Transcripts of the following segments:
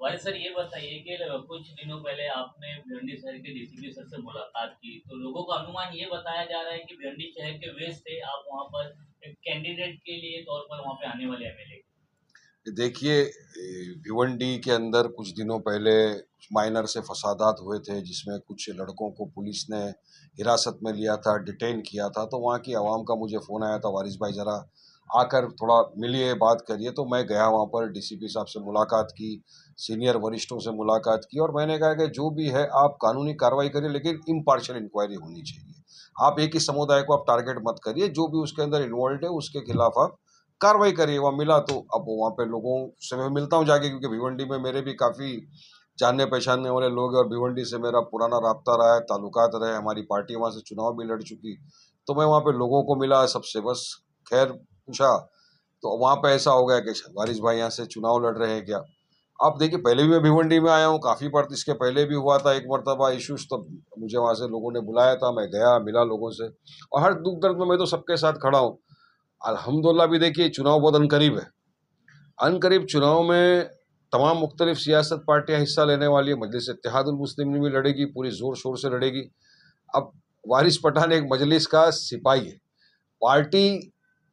भाई सर ये बताइए कि कुछ दिनों पहले आपने भिवंडी शहर के डीसीपी सर से मुलाकात की, तो लोगों का अनुमान ये बताया जा रहा है कि भिवंडी शहर के वेस्ट से आप वहां पर एक कैंडिडेट के लिए तौर पर वहां पे आने वाले एमएलए। देखिए, भिवंडी के अंदर कुछ दिनों पहले कुछ माइनर से फसादात हुए थे, जिसमें कुछ लड़कों को पुलिस ने हिरासत में लिया था, डिटेन किया था। तो वहाँ की आवाम का मुझे फ़ोन आया था, वारिस भाई ज़रा आकर थोड़ा मिलिए, बात करिए। तो मैं गया वहाँ पर, डीसीपी साहब से मुलाकात की, सीनियर वरिष्ठों से मुलाकात की, और मैंने कहा कि जो भी है आप कानूनी कार्रवाई करिए, लेकिन इम्पार्शियल इंक्वायरी होनी चाहिए। आप एक ही समुदाय को आप टारगेट मत करिए, जो भी उसके अंदर इन्वॉल्व है उसके खिलाफ आप कार्रवाई करिए। वहाँ मिला तो अब वहाँ पे लोगों से मैं मिलता हूँ जाके, क्योंकि भिवंडी में मेरे भी काफ़ी जानने पहचानने वाले लोग हैं, और भिवंडी से मेरा पुराना राब्ता रहा है, ताल्लुकात रहे, हमारी पार्टी वहाँ से चुनाव भी लड़ चुकी। तो मैं वहाँ पे लोगों को मिला, सबसे बस खैर पूछा। तो वहाँ पे ऐसा हो गया कि वारिस भाई यहाँ से चुनाव लड़ रहे हैं क्या। अब देखिए, पहले भी मैं भिवंडी में आया हूँ काफ़ी बार, इसके पहले भी हुआ था एक मरतबा इशूज़, तो मुझे वहाँ से लोगों ने बुलाया था, मैं गया, मिला लोगों से, और हर दुख दर्द में मैं तो सबके साथ खड़ा हूँ। अल्हम्दुलिल्लाह भी देखिए, चुनाव बहुत अनकरीब है। अनकरीब चुनाव में तमाम मुख्तलिफ सियासत पार्टियां हिस्सा लेने वाली है। मजलिस इत्तेहादुल मुस्लिमीन भी लड़ेगी, पूरी ज़ोर शोर से लड़ेगी। अब वारिस पठान एक मजलिस का सिपाही है। पार्टी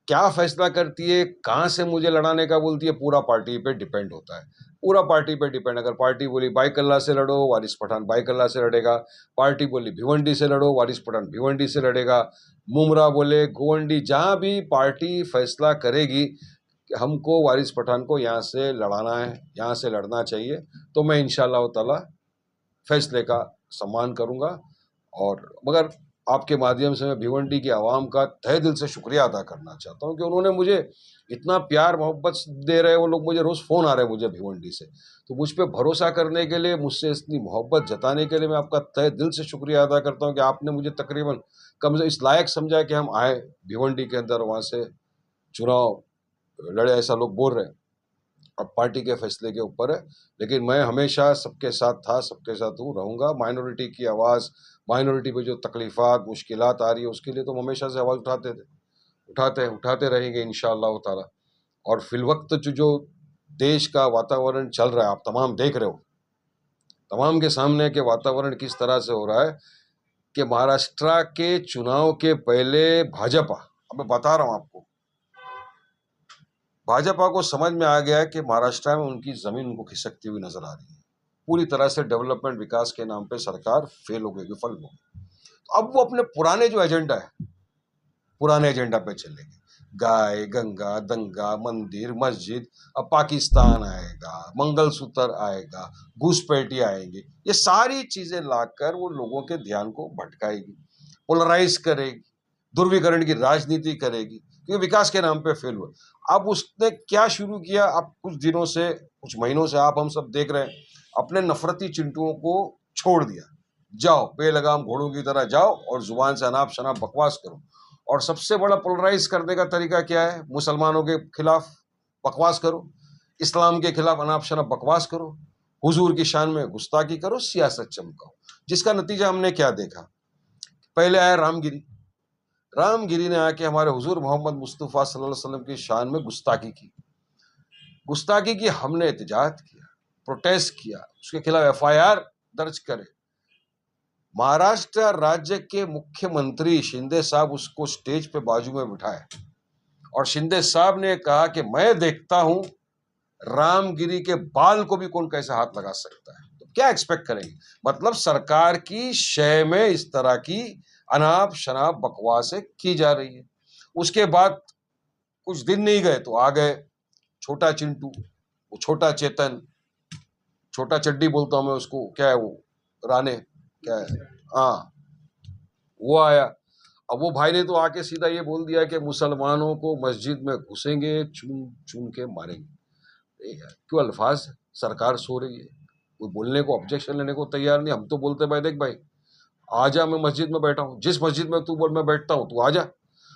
क्या फैसला करती है, कहाँ से मुझे लड़ाने का बोलती है, पूरा पार्टी पे डिपेंड होता है। पूरा पार्टी पे डिपेंड। अगर पार्टी बोली बाइकल्ला से लड़ो, वारिस पठान बाइकल्ला से लड़ेगा। पार्टी बोली भिवंडी से लड़ो, वारिस पठान भिवंडी से लड़ेगा। मुमरा बोले गोवंडी, जहाँ भी पार्टी फैसला करेगी कि हमको वारिस पठान को यहाँ से लड़ाना है, यहाँ से लड़ना चाहिए, तो मैं इंशाअल्लाह ताला फैसले का सम्मान करूँगा। और मगर आपके माध्यम से मैं भिवंडी की आवाम का तहे दिल से शुक्रिया अदा करना चाहता हूँ कि उन्होंने मुझे इतना प्यार मोहब्बत दे रहे हैं। वो लोग मुझे रोज़ फ़ोन आ रहे हैं मुझे भिवंडी से, तो मुझ पे भरोसा करने के लिए, मुझसे इतनी मोहब्बत जताने के लिए मैं आपका तहे दिल से शुक्रिया अदा करता हूँ कि आपने मुझे तकरीबन कम से इस लायक समझा कि हम आए भिवंडी के अंदर, वहाँ से चुनाव लड़े, ऐसा लोग बोल रहे हैं। अब पार्टी के फैसले के ऊपर है, लेकिन मैं हमेशा सबके साथ था, सबके साथ हूँ, रहूँगा। माइनॉरिटी की आवाज़, माइनॉरिटी पे जो तकलीफ़ात, मुश्किलात आ रही है, उसके लिए तो हम हमेशा से आवाज़ उठाते थे, उठाते रहेंगे इंशाअल्लाह ताला। और फिलवक्त जो देश का वातावरण चल रहा है, आप तमाम देख रहे हो, तमाम के सामने कि वातावरण किस तरह से हो रहा है, कि महाराष्ट्र के चुनाव के पहले भाजपा, अब मैं बता रहा हूँ आपको, भाजपा को समझ में आ गया है कि महाराष्ट्र में उनकी ज़मीन उनको खिसकती हुई नजर आ रही है। पूरी तरह से डेवलपमेंट, विकास के नाम पे सरकार फेल हो गई, विफल हो गई। तो अब वो अपने पुराने जो एजेंडा है, पुराने एजेंडा पे चलेंगे। गाय, गंगा, दंगा, मंदिर, मस्जिद, अब पाकिस्तान आएगा, मंगलसूत्र आएगा, घुसपैठी आएंगे, ये सारी चीजें लाकर वो लोगों के ध्यान को भटकाएगी, पोलराइज करेगी, ध्रुवीकरण की राजनीति करेगी, क्योंकि विकास के नाम पे फेल हुआ। अब उसने क्या शुरू किया, अब कुछ दिनों से, कुछ महीनों से आप हम सब देख रहे हैं, अपने नफरती चिंटुओं को छोड़ दिया। जाओ बेलगाम घोड़ों की तरह जाओ और जुबान से अनाप शनाप बकवास करो। और सबसे बड़ा पोलराइज करने का तरीका क्या है, मुसलमानों के खिलाफ बकवास करो, इस्लाम के खिलाफ अनाप शनाप बकवास करो, हुजूर की शान में गुस्ताखी करो, सियासत चमकाओ। जिसका नतीजा हमने क्या देखा, पहले आया रामगिरी। रामगिरी ने आके हमारे हुजूर मोहम्मद मुस्तफ़ा सल्लल्लाहु अलैहि वसल्लम की शान में गुस्ताखी की। गुस्ताखी की, हमने एहतजाज किया, प्रोटेस्ट किया, उसके खिलाफ एफआईआर दर्ज करे। महाराष्ट्र राज्य के मुख्यमंत्री शिंदे साहब उसको स्टेज पे बाजू में बिठाए, और शिंदे साहब ने कहा कि मैं देखता हूं रामगिरी के बाल को भी कौन कैसे हाथ लगा सकता है। तो क्या एक्सपेक्ट करेंगे, मतलब सरकार की शय में इस तरह की अनाप शनाप बकवासें की जा रही है। उसके बाद कुछ दिन नहीं गए तो आ गए छोटा चिंटू, वो छोटा चेतन, छोटा चड्डी बोलता हूं मैं उसको, क्या है वो, राणे, क्या है, हाँ, वो आया। अब वो भाई ने तो आके सीधा ये बोल दिया कि मुसलमानों को मस्जिद में घुसेंगे, चुन चुन के मारेंगे। क्यों अल्फाज, सरकार सो रही है, कोई बोलने को, ऑब्जेक्शन लेने को तैयार नहीं। हम तो बोलते भाई देख भाई, आजा, मैं मस्जिद में बैठा हूँ, जिस मस्जिद में तू बोल मैं बैठता हूँ, तू आजा।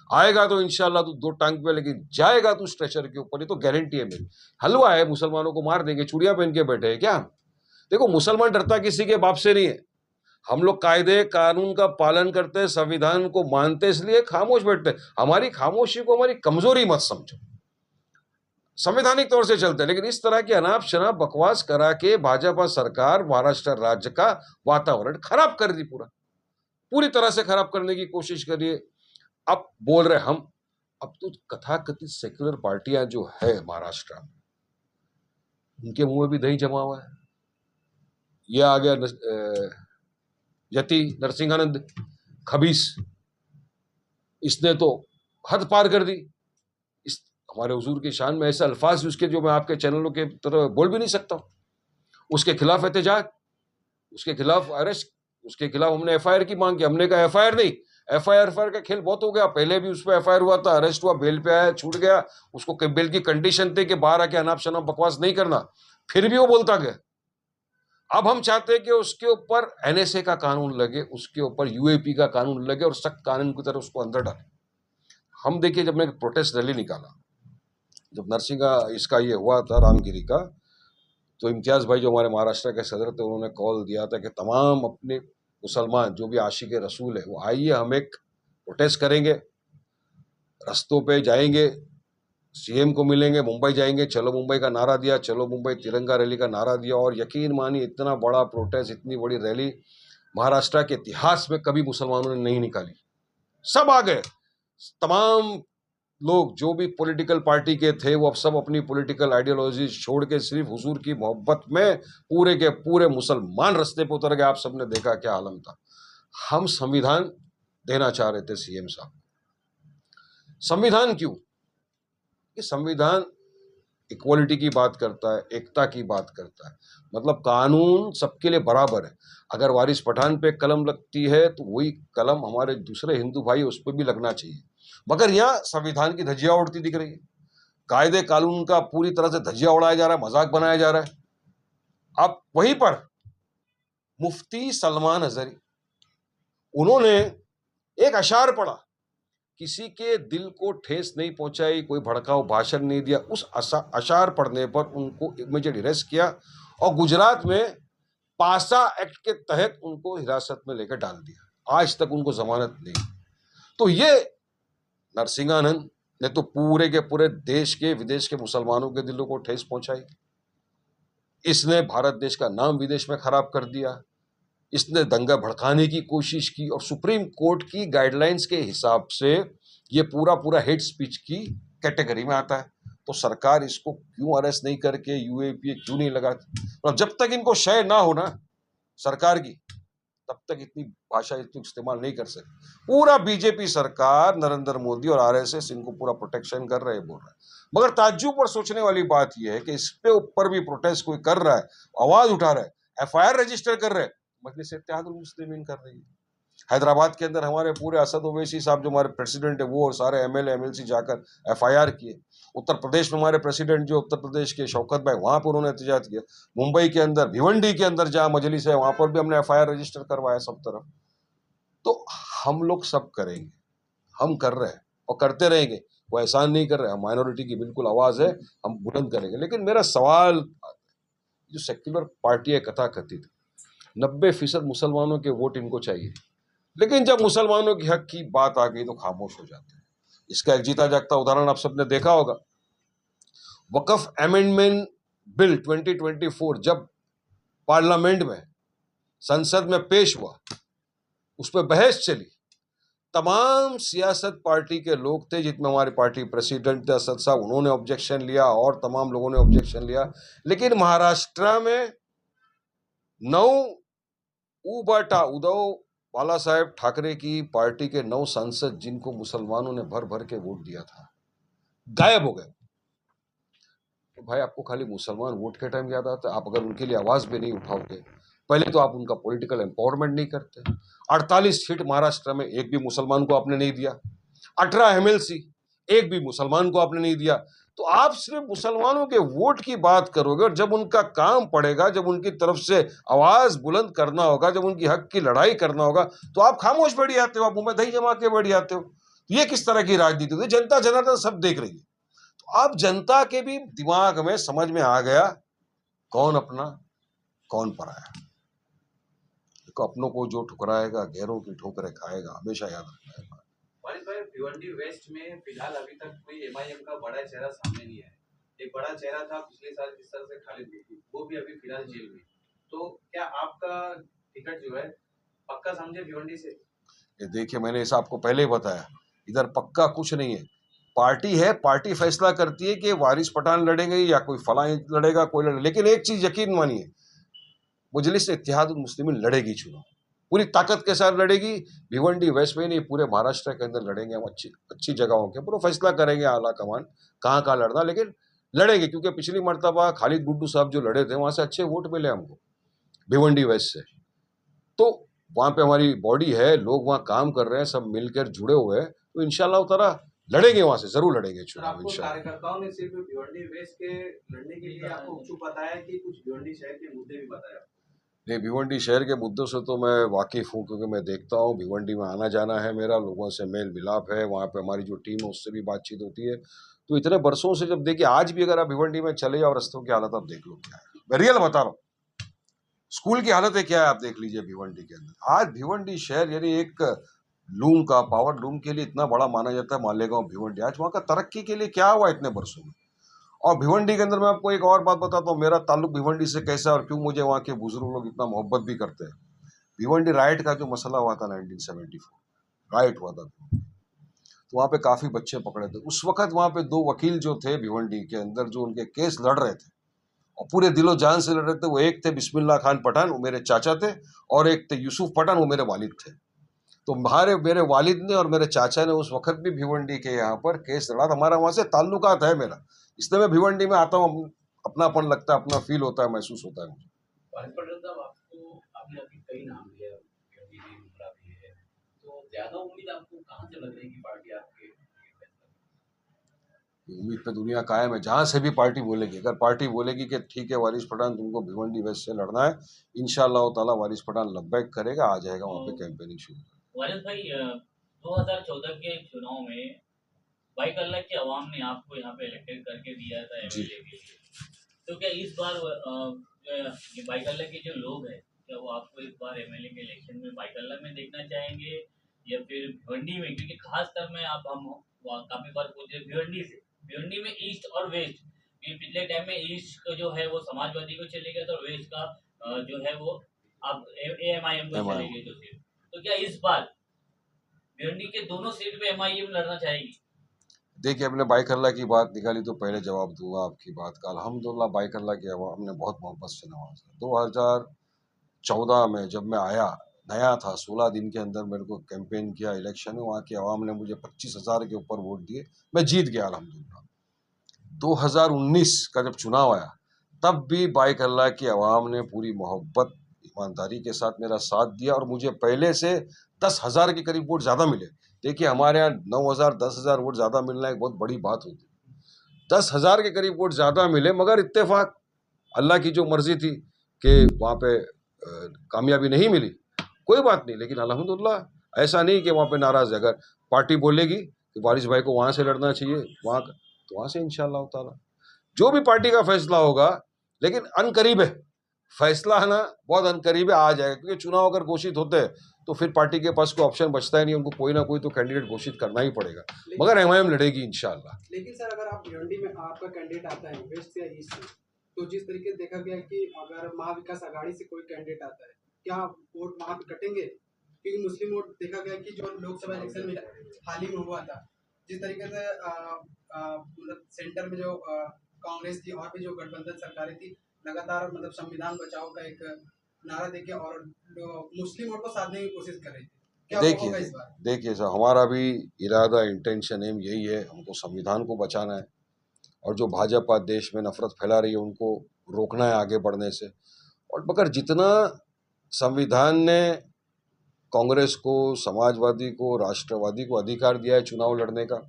आएगा तो इंशाल्लाह तू दो टांग पे, लेकिन जाएगा तू स्ट्रेचर के ऊपर, ये तो गारंटी है मेरी। हलवा है, मुसलमानों को मार देंगे, चूड़िया पहन के बैठे हैं क्या। देखो, मुसलमान डरता किसी के बाप से नहीं है। हम लोग कायदे कानून का पालन करते हैं, संविधान को मानते, इसलिए खामोश बैठते हैं। हमारी खामोशी को हमारी कमजोरी मत समझो। संवैधानिक तौर से चलते हैं, लेकिन इस तरह की अनाप शनाप बकवास करा के भाजपा सरकार महाराष्ट्र राज्य का वातावरण खराब कर दी, पूरी तरह से खराब करने की कोशिश करिए। अब बोल रहे हम, अब तो कथाकथित सेक्युलर पार्टियां जो है महाराष्ट्र में, उनके मुंह में भी दही जमा हुआ है। ये आ गया यति नरसिंहानंद खबीस, इसने तो हद पार कर दी। इस हमारे हुजूर की शान में ऐसे अल्फाज उसके जो मैं आपके चैनलों के तरह बोल भी नहीं सकता। उसके खिलाफ एहतजाज, उसके खिलाफ अरेस्ट, उसके खिलाफ हमने एफआईआर की मांग की। हमने कहा एफआईआर नहीं, एफआईआर का खेल बहुत हो गया। पहले भी उस पर एफआईआर हुआ था, अरेस्ट हुआ, बेल पे आया, छूट गया। उसको बेल की कंडीशन थी कि बाहर आके अनाप शनाप बकवास नहीं करना, फिर भी वो बोलता गया। अब हम चाहते हैं कि उसके ऊपर एनएसए का कानून लगे, उसके ऊपर यूएपी का कानून लगे और सख्त कानून की तरह उसको अंदर डाले। हम देखिए, जब मैं प्रोटेस्ट रैली निकाला, जब नरसिंगा इसका ये हुआ था रामगिरी का, तो इम्तियाज भाई जो हमारे महाराष्ट्र के सदर थे, उन्होंने कॉल दिया था कि तमाम अपने मुसलमान जो भी आशिक रसूल है वो आइए, हम एक प्रोटेस्ट करेंगे, रस्तों पे जाएंगे, सीएम को मिलेंगे, मुंबई जाएंगे, चलो मुंबई का नारा दिया, चलो मुंबई तिरंगा रैली का नारा दिया। और यकीन मानिए, इतना बड़ा प्रोटेस्ट, इतनी बड़ी रैली महाराष्ट्र के इतिहास में कभी मुसलमानों ने नहीं निकाली। सब आ गए, तमाम लोग जो भी पॉलिटिकल पार्टी के थे वो अब सब अपनी पॉलिटिकल आइडियोलॉजी छोड़ के सिर्फ हुजूर की मोहब्बत में पूरे के पूरे मुसलमान रास्ते पर उतर गए। आप सबने देखा क्या आलम था। हम संविधान देना चाह रहे थे सीएम साहब। संविधान क्यों? ये संविधान इक्वालिटी की बात करता है, एकता की बात करता है, मतलब कानून सबके लिए बराबर है। अगर वारिस पठान पे कलम लगती है तो वही कलम हमारे दूसरे हिंदू भाई उस पर भी लगना चाहिए। मगर यहाँ संविधान की धज्जियां उड़ती दिख रही है, कायदे कानून का पूरी तरह से धज्जियां उड़ाया जा रहा है, मजाक बनाया जा रहा है। अब वहीं पर मुफ्ती सलमान अजहरी, उन्होंने एक अशार पढ़ा, किसी के दिल को ठेस नहीं पहुंचाई, कोई भड़काऊ भाषण नहीं दिया। उस अशार पढ़ने पर उनको इमीडिएट अरेस्ट किया और गुजरात में पासा एक्ट के तहत उनको हिरासत में लेकर डाल दिया। आज तक उनको जमानत नहीं। तो ये नरसिंहानंद ने तो पूरे के पूरे देश के विदेश के मुसलमानों के दिलों को ठेस पहुंचाई। इसने भारत देश का नाम विदेश में खराब कर दिया। इसने दंगा भड़काने की कोशिश की और सुप्रीम कोर्ट की गाइडलाइंस के हिसाब से ये पूरा हेट स्पीच की कैटेगरी में आता है। तो सरकार इसको क्यों अरेस्ट नहीं करके यूएपी क्यों नहीं लगाती? और जब तक इनको शय ना हो ना सरकार की, तब तक इतनी भाषा इतनी इस्तेमाल नहीं कर सकती। पूरा बीजेपी सरकार, नरेंद्र मोदी और आरएसएस इनको पूरा प्रोटेक्शन कर रहे हैं, बोल रहा है। मगर ताज्जुब और सोचने वाली बात यह है कि इस पे ऊपर भी प्रोटेस्ट कोई कर रहा है, आवाज उठा रहा है, एफआईआर रजिस्टर कर रहे हैं, मजलिस इत्तेहादुल मुस्लिमीन कर रही है। हैदराबाद के अंदर हमारे पूरे असद ओवैसी साहब जो हमारे प्रेसिडेंट है, वो और सारे एमएलए एमएलसी जाकर एफआईआर किए। उत्तर प्रदेश में हमारे प्रेसिडेंट जो उत्तर प्रदेश के शौकत भाई, वहां पर उन्होंने एहतजाज किया। मुंबई के अंदर भिवंडी के अंदर जहां मजलिस है, वहां पर भी हमने एफआईआर रजिस्टर करवाया सब तरफ। तो हम लोग सब करेंगे, हम कर रहे हैं और करते रहेंगे, वो एहसान नहीं कर रहे। हम माइनॉरिटी की बिल्कुल आवाज है, हम बुलंद करेंगे। लेकिन मेरा सवाल, जो सेक्युलर पार्टी है कथाकथित, 90% मुसलमानों के वोट इनको चाहिए, लेकिन जब मुसलमानों के हक की बात आ गई तो खामोश हो जाते हैं। इसका एक जीता जागता उदाहरण आप सबने देखा होगा। वक्फ अमेंडमेंट बिल 2024 जब पार्लियामेंट में, संसद में पेश हुआ, उस पर बहस चली, तमाम सियासत पार्टी के लोग थे, जिसमें हमारी पार्टी प्रेसिडेंट थे असद साहब, उन्होंने ऑब्जेक्शन लिया और तमाम लोगों ने ऑब्जेक्शन लिया। लेकिन महाराष्ट्र में 9 उद्धव बाला साहेब ठाकरे की पार्टी के 9 सांसद, जिनको मुसलमानों ने भर भर के वोट दिया था, गायब हो गए। तो भाई, आपको खाली मुसलमान वोट के टाइम याद आता है? आप अगर उनके लिए आवाज भी नहीं उठाओगे, पहले तो आप उनका पॉलिटिकल एम्पावरमेंट नहीं करते। 48 सीट महाराष्ट्र में एक भी मुसलमान को आपने नहीं दिया। 18 एमएलसी, एक भी मुसलमान को आपने नहीं दिया। तो आप सिर्फ मुसलमानों के वोट की बात करोगे, और जब उनका काम पड़ेगा, जब उनकी तरफ से आवाज बुलंद करना होगा, जब उनकी हक की लड़ाई करना होगा, तो आप खामोश बैठ जाते हो, आप मुंह में दही जमा के बैठ जाते हो। ये किस तरह की राजनीति है? जनता जनार्दन सब देख रही है। तो आप जनता के भी दिमाग में समझ में आ गया कौन अपना कौन पराया। तो अपनों को जो ठुकराएगा, गैरों की ठोकरें खाएगा, हमेशा याद रखना है। भाई भिवंडी वेस्ट में फिलहाल अभी तक कोई एमआईएम का बड़ा चेहरा सामने नहीं आया। एक बड़ा चेहरा था पिछले साल जिस तरह से खालिद बुट्टू, वो भी अभी फिलहाल जेल में। तो क्या आपका टिकट जो है पक्का समझे भिवंडी से? ये देखिए, मैंने इसे आपको पहले ही बताया, इधर पक्का कुछ नहीं है। पार्टी है, पार्टी फैसला करती है कि वारिस पठान लड़ेंगे या कोई फलां लड़ेगा, कोई लड़ेगा। लेकिन एक चीज यकीन मानिए, मजलिस इत्तेहादुल मुस्लिमीन लड़ेगी चुनाव, पूरी ताकत के साथ लड़ेगी। भिवंडी वेस्ट में नहीं, पूरे महाराष्ट्र के अंदर लड़ेंगे हम, अच्छी अच्छी जगहों के पूरा फैसला करेंगे आला कमान कहाँ कहाँ लड़ना, लेकिन लड़ेंगे। क्योंकि पिछली मरतबा खालिद गुड्डू साहब जो लड़े थे, वहां से अच्छे वोट मिले हमको भिवंडी वेस्ट से। तो वहां पे हमारी बॉडी है, लोग वहां काम कर रहे हैं, सब मिलकर जुड़े हुए हैं, तो इंशाल्लाह ताला लड़ेंगे, वहां से जरूर लड़ेंगे सर, चुनाव आपको इंशाल्लाह। कार्यकर्ताओं ने सिर्फ भिवंडी वेस्ट के लड़ने के लिए आपको उत्सुक बताया कि कुछ भिवंडी शहर के मुद्दे भी बताया? नहीं, भिवंडी शहर के मुद्दों से तो मैं वाकिफ़ हूँ, क्योंकि मैं देखता हूँ भिवंडी में आना जाना है मेरा, लोगों से मेल मिलाप है, वहाँ पे हमारी जो टीम है उससे भी बातचीत होती है। तो इतने बरसों से जब देखिए, आज भी अगर आप भिवंडी में चले जाओ, रस्तों की हालत आप देख लो क्या है, मैं रियल बता रहा हूँ। स्कूल की हालत है क्या है, आप देख लीजिए भिवंडी के अंदर। आज भिवंडी शहर यानी एक लूम का, पावर लूम के लिए इतना बड़ा माना जाता है मालेगांव भिवंडी। आज वहाँ का तरक्की के लिए क्या हुआ इतने बरसों में। और भिवंडी के अंदर मैं आपको एक और बात बताता हूँ, मेरा ताल्लुक भिवंडी से कैसा है और क्यों मुझे वहाँ के बुजुर्ग लोग इतना मोहब्बत भी करते हैं। भिवंडी राइट का जो मसला हुआ था 1974, राइट हुआ था, तो वहाँ पे काफ़ी बच्चे पकड़े थे। उस वक्त वहाँ पे दो वकील जो थे भिवंडी के अंदर, जो उनके केस लड़ रहे थे और पूरे दिलो जान से लड़ रहे थे, वो एक थे बिस्मिल्लाह खान पठान, वो मेरे चाचा थे, और एक थे यूसुफ पठान, वो मेरे वालिद थे। तो मेरे वालिद ने और मेरे चाचा ने उस वक्त भी भिवंडी के यहाँ पर केस लड़ा था। हमारा वहाँ से ताल्लुकात है मेरा, इसलिए मैं भिवंडी में आता हूँ, अपनापन लगता है, अपना फील होता है, महसूस होता है मुझे। आपको आपने अभी कई नाम लिया, भी है, मुमरा भी है, तो ज्यादा उम्मीद आपको कहाँ से लग रही है कि पार्टी आपके? उम्मीद पे दुनिया कायम है, जहाँ से भी पार्टी बोलेगी। अगर पार्टी बोलेगी कि ठीक है वारिस पठान तुमको भिवंडी वेस्ट से लड़ना है, इंशाअल्लाह ताला वारिस पठान लब्बैक करेगा, आ जाएगा वहाँ पे कैंपेनिंग शुरू। वारिस भाई, 2014 के चुनाव में बाइक अल्लाह की आवाम ने आपको यहाँ पे इलेक्टेड करके दिया था एमएलए के लिए, तो क्या इस बार ये बाइक अल्लाह के जो लोग हैं, क्या वो आपको इस बार एमएलए के इलेक्शन में बाइक अल्लाह में देखना चाहेंगे या फिर भिवंडी में? क्योंकि खासकर मैं आप हम काफी बार पूछे भिवंडी में ईस्ट और वेस्ट, पिछले टाइम में ईस्ट का जो है वो समाजवादी को चले गया, तो वेस्ट का जो है वो अब एएमआईएम को चले गए जो सीट। तो क्या इस बार भिवंडी के दोनों सीट पे एमआईएम लड़ना चाहेगी? देखिए, अपने बाइक अल्लाह की बात निकाली तो पहले जवाब दूंगा आपकी बात का। अल्हम्दुलिल्लाह बाइक अल्लाह की आवाम ने बहुत मोहब्बत से नवाजा। 2014 में जब मैं आया, नया था, 16 दिन के अंदर मेरे को कैंपेन किया, इलेक्शन में वहाँ की आवाम ने मुझे 25,000 के ऊपर वोट दिए, मैं जीत गया अल्हम्दुलिल्लाह। 2019 का जब चुनाव आया, तब भी बाइक अल्लाह की आवाम ने पूरी मोहब्बत ईमानदारी के साथ मेरा साथ दिया और मुझे पहले से 10,000 के करीब वोट ज़्यादा मिले। देखिए, हमारे यहाँ 9,000 10,000 वोट ज़्यादा मिलना एक बहुत बड़ी बात होती है। 10,000 के करीब वोट ज़्यादा मिले, मगर इत्तेफाक अल्लाह की जो मर्जी थी कि वहाँ पे कामयाबी नहीं मिली, कोई बात नहीं। लेकिन अल्हम्दुलिल्लाह ऐसा नहीं कि वहाँ पे नाराज़ है। अगर पार्टी बोलेगी कि वारिस भाई को वहाँ से लड़ना चाहिए, वहाँ तो वहाँ से इंशाअल्लाह ताला जो भी पार्टी का फैसला होगा, लेकिन अनकरीब है फैसला, है ना, बहुत अनकरीब है, आ जाएगा। क्योंकि चुनाव अगर घोषित होते हैं तो फिर पार्टी के पास कोई ऑप्शन बचता ही नहीं, उनको कोई ना कोई तो कैंडिडेट घोषित करना ही पड़ेगा। मगर एमआईएम लड़ेगी इंशाअल्लाह। लेकिन सर, अगर आप भिवंडी में आपका कैंडिडेट आता है वेस्ट या ईस्ट से, तो जिस तरीके से देखा गया कि अगर महाविकास आघाड़ी से कोई कैंडिडेट आता है, क्या वोट वहाँ पे कटेंगे? क्योंकि मुस्लिम वोट देखा गया कि जो लोकसभा इलेक्शन में हाल ही में हुआ था, जिस तरीके से मतलब सेंटर में जो कांग्रेस थी और भी जो गठबंधन सरकारें थी, लगातार मतलब संविधान बचाओ का एक नारा देके और मुस्लिम वोट को साधने की कोशिश कर रही थी। देखिए सर, हमारा भी इरादा, इंटेंशन, एम यही है, हमको संविधान को बचाना है और जो भाजपा देश में नफरत फैला रही है उनको रोकना है आगे बढ़ने से। और मगर जितना संविधान ने कांग्रेस को, समाजवादी को, राष्ट्रवादी को अधिकार दिया है चुनाव लड़ने का,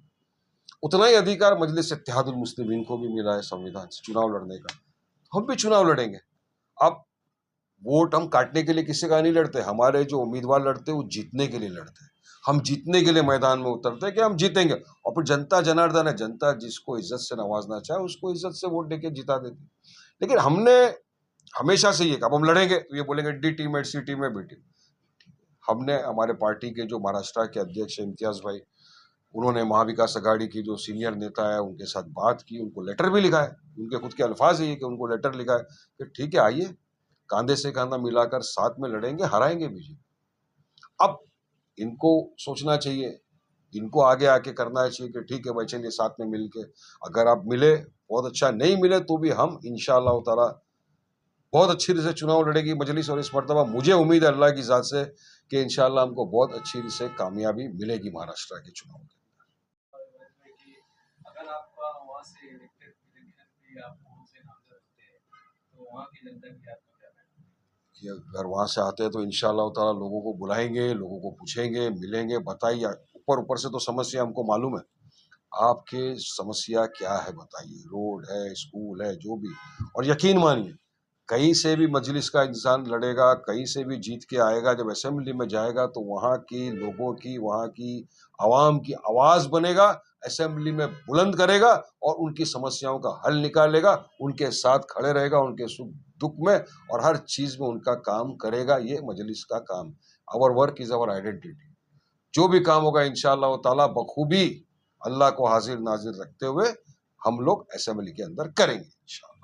उतना ही अधिकार मजलिस इत्तेहादुल मुस्लिमीन को भी मिला है संविधान से चुनाव लड़ने का। हम भी चुनाव लड़ेंगे। अब वोट हम काटने के लिए किसी का नहीं लड़ते, हमारे जो उम्मीदवार लड़ते हैं वो जीतने के लिए लड़ते हैं। हम जीतने के लिए मैदान में उतरते हैं कि हम जीतेंगे, और फिर जनता जनार्दन है, जनता जिसको इज्जत से नवाजना चाहे उसको इज्जत से वोट देके जिता देती है। लेकिन हमने हमेशा से ये, अब हम लड़ेंगे तो ये बोलेंगे डी टीम है, सी टीम है, बी टीम। हमने, हमारे पार्टी के जो महाराष्ट्र के अध्यक्ष इम्तियाज भाई, उन्होंने महाविकास अघाड़ी की जो सीनियर नेता है उनके साथ बात की, उनको लेटर भी लिखा है, उनके खुद के अल्फाज ही है कि उनको लेटर लिखा है कि ठीक है आइए, कांधे से कांधा मिलाकर साथ में लड़ेंगे, हराएंगे बीजेपी। अब इनको सोचना चाहिए, इनको आगे आके करना चाहिए कि ठीक है भाई चलिए साथ में मिलके, अगर आप मिले बहुत अच्छा, नहीं मिले तो भी हम इंशाअल्लाह ताला बहुत अच्छी तरह से चुनाव लड़ेगी मजलिस, और इस मरतबा मुझे उम्मीद है अल्लाह की ज़ात से कि इंशाअल्लाह हमको बहुत अच्छी तरह से कामयाबी मिलेगी महाराष्ट्र के चुनाव में। कि अगर आपका वहाँ से इलेक्टेड इलेक्शन भी आप वहाँ से नामजद होते हैं तो वहाँ की जनता की आपका क्या कहना है? कि अगर वहाँ से आते हैं तो इंशाअल्लाह ताला लोगों को बुलाएंगे, लोगों को पूछेंगे, मिलेंगे, बताइए। ऊपर से तो समस्या हमको मालूम है, आपके समस्या क्या है बताइए, रोड है, स्कूल है, जो भी। और यकीन मानिए कहीं से भी मजलिस का इंसान लड़ेगा, कहीं से भी जीत के आएगा, जब असेंबली में जाएगा तो वहाँ की लोगों की, वहाँ की आवाम की आवाज़ बनेगा, असेंबली में बुलंद करेगा और उनकी समस्याओं का हल निकालेगा, उनके साथ खड़े रहेगा, उनके सुख दुख में और हर चीज़ में उनका काम करेगा। ये मजलिस का काम, our work is our identity. जो भी काम होगा इंशाअल्लाह ताला बखूबी अल्लाह को हाजिर नाजिर रखते हुए हम लोग असेंबली के अंदर करेंगे इंशाअल्लाह।